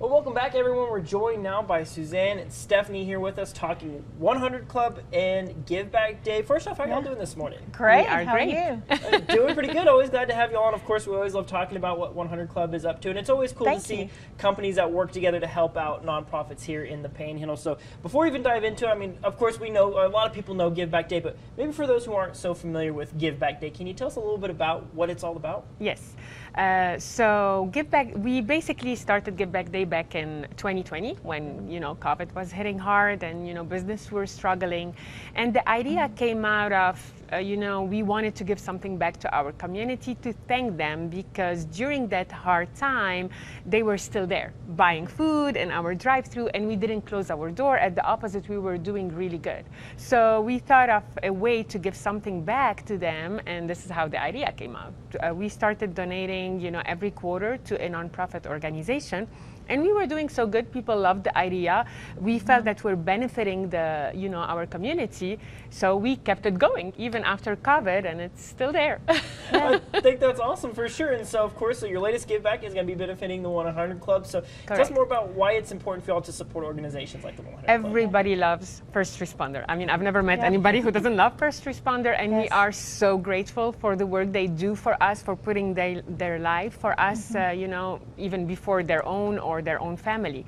Well, welcome back, everyone. We're joined now by Suzanne and Stephanie here with us talking 100 Club and Give Back Day. First off, how y'all doing this morning? Great. How Are are you? Doing pretty good. Always glad to have you on. Of course, we always love talking about what 100 Club is up to, and it's always cool to see companies that work together to help out nonprofits here in the Panhandle. So before we even dive into it, I mean, of course, we know a lot of people know Give Back Day, but maybe for those who aren't so familiar with Give Back Day, can you tell us a little bit about what it's all about? Yes. So Give Back, we basically started Give Back Day back in 2020 when, COVID was hitting hard and, business were struggling. And the idea came out of, we wanted to give something back to our community to thank them because during that hard time, they were still there buying food in our drive-thru and we didn't close our door. At the opposite, we were doing really good. So we thought of a way to give something back to them, and this is how the idea came out. We started donating, every quarter to a nonprofit organization. And we were doing so good. People loved the idea. We felt that we're benefiting our community. So we kept it going even after COVID, and it's still there. I think that's awesome for sure. And so, of course, your latest Give Back is going to be benefiting the 100 Club. So tell us more about why it's important for y'all to support organizations like the 100 Club. Everybody loves first responder. I mean, I've never met anybody who doesn't love first responder, and we are so grateful for the work they do for us, for putting their life for us, even before their own or their own family.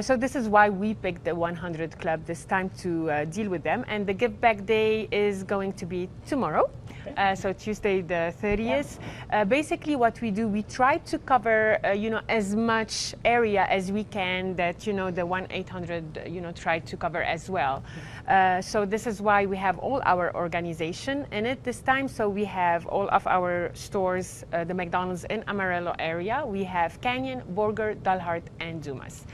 So this is why we picked the 100 Club this time to deal with them. And the Give Back Day is going to be tomorrow. So Tuesday the 30th. Basically what we do, we try to cover, as much area as we can that, the 1-800, tried to cover as well. So this is why we have all our organization in it this time. So we have all of our stores, the McDonald's in Amarillo area. We have Canyon, Borger, Dalhart, and Dumas.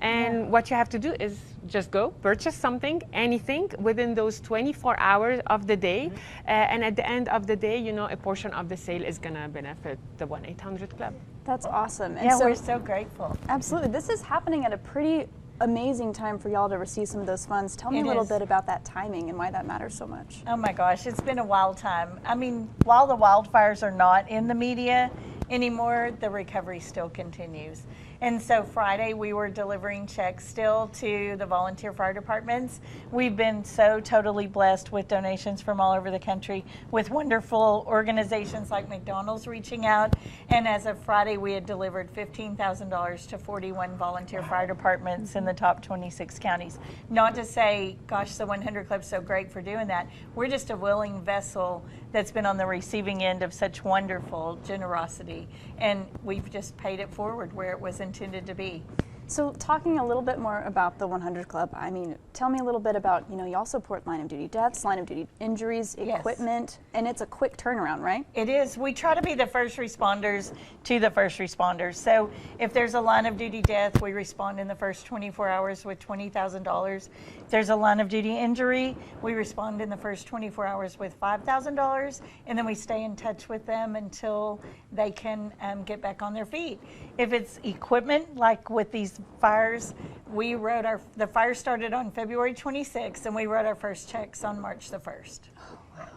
And what you have to do is just go purchase something, anything within those 24 hours of the day. And at the end of the day, a portion of the sale is going to benefit the 1-800 Club. That's awesome. And we're so grateful. Absolutely. This is happening at a pretty amazing time for y'all to receive some of those funds. Tell me a little bit about that timing and why that matters so much. Oh my gosh, it's been a wild time. I mean, while the wildfires are not in the media anymore, the recovery still continues. And so Friday we were delivering checks still to the volunteer fire departments. We've been so totally blessed with donations from all over the country, with wonderful organizations like McDonald's reaching out. And as of Friday, we had delivered $15,000 to 41 volunteer fire departments in the top 26 counties. Not to say, gosh, the 100 Club's so great for doing that. We're just a willing vessel that's been on the receiving end of such wonderful generosity. And we've just paid it forward where it was intended to be. So talking a little bit more about the 100 Club, I mean, tell me a little bit about, you all support line of duty deaths, line of duty injuries, equipment, and it's a quick turnaround, right? It is. We try to be the first responders to the first responders. So if there's a line of duty death, we respond in the first 24 hours with $20,000. If there's a line of duty injury, we respond in the first 24 hours with $5,000, and then we stay in touch with them until they can get back on their feet. If it's equipment, like with these fires, we wrote the fire started on February 26th, and we wrote our first checks on March the 1st.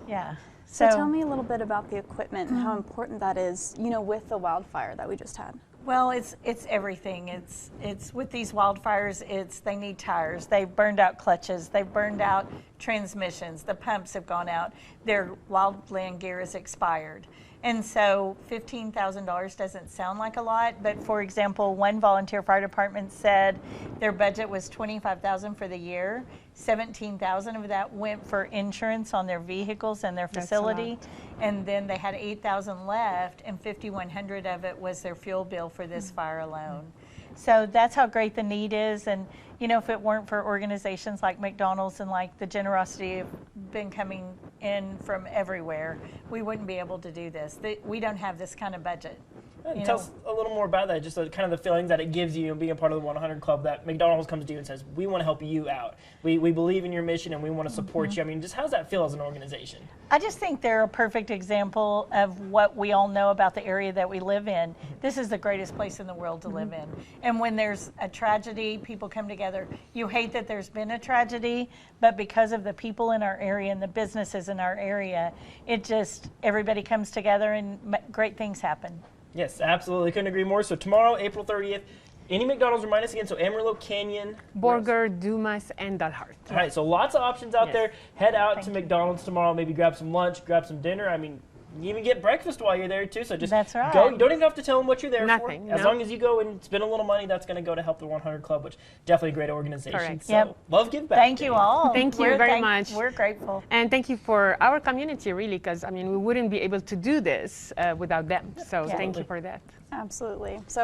Yeah. So tell me a little bit about the equipment and how important that is, with the wildfire that we just had. Well, it's everything. It's with these wildfires, they need tires. They've burned out clutches. They've burned out transmissions. The pumps have gone out. Their wildland gear is expired. And so $15,000 doesn't sound like a lot, but for example, one volunteer fire department said their budget was $25,000 for the year. $17,000 of that went for insurance on their vehicles and their facility, and then they had $8,000 left, and $5,100 of it was their fuel bill for this fire alone. So that's how great the need is. And if it weren't for organizations like McDonald's and like the generosity have been coming in from everywhere, we wouldn't be able to do this. We don't have this kind of budget. Tell us a little more about that, just kind of the feelings that it gives you being a part of the 100 Club, that McDonald's comes to you and says, we want to help you out. We believe in your mission and we want to support you. I mean, just how does that feel as an organization? I just think they're a perfect example of what we all know about the area that we live in. This is the greatest place in the world to live in. And when there's a tragedy, people come together. You hate that there's been a tragedy, but because of the people in our area and the businesses in our area, everybody comes together and great things happen. Yes, absolutely. Couldn't agree more. So tomorrow, April 30th, Any McDonald's, remind us again, so Amarillo, Canyon. Borger, Dumas, and Dalhart. All right, so lots of options out Yes. there. Head out to Thank you. McDonald's tomorrow, maybe grab some lunch, grab some dinner. I mean, you even get breakfast while you're there too, so just That's right. go. You don't even have to tell them what you're there Nothing, for. As no. long as you go and spend a little money, that's going to go to help the 100 Club, which definitely a great organization. Correct. So Yep. love Give Back. Thank you all. Thank you We're very much. We're grateful. And thank you for our community, really, because I mean, we wouldn't be able to do this without them. So thank you for that. Absolutely. So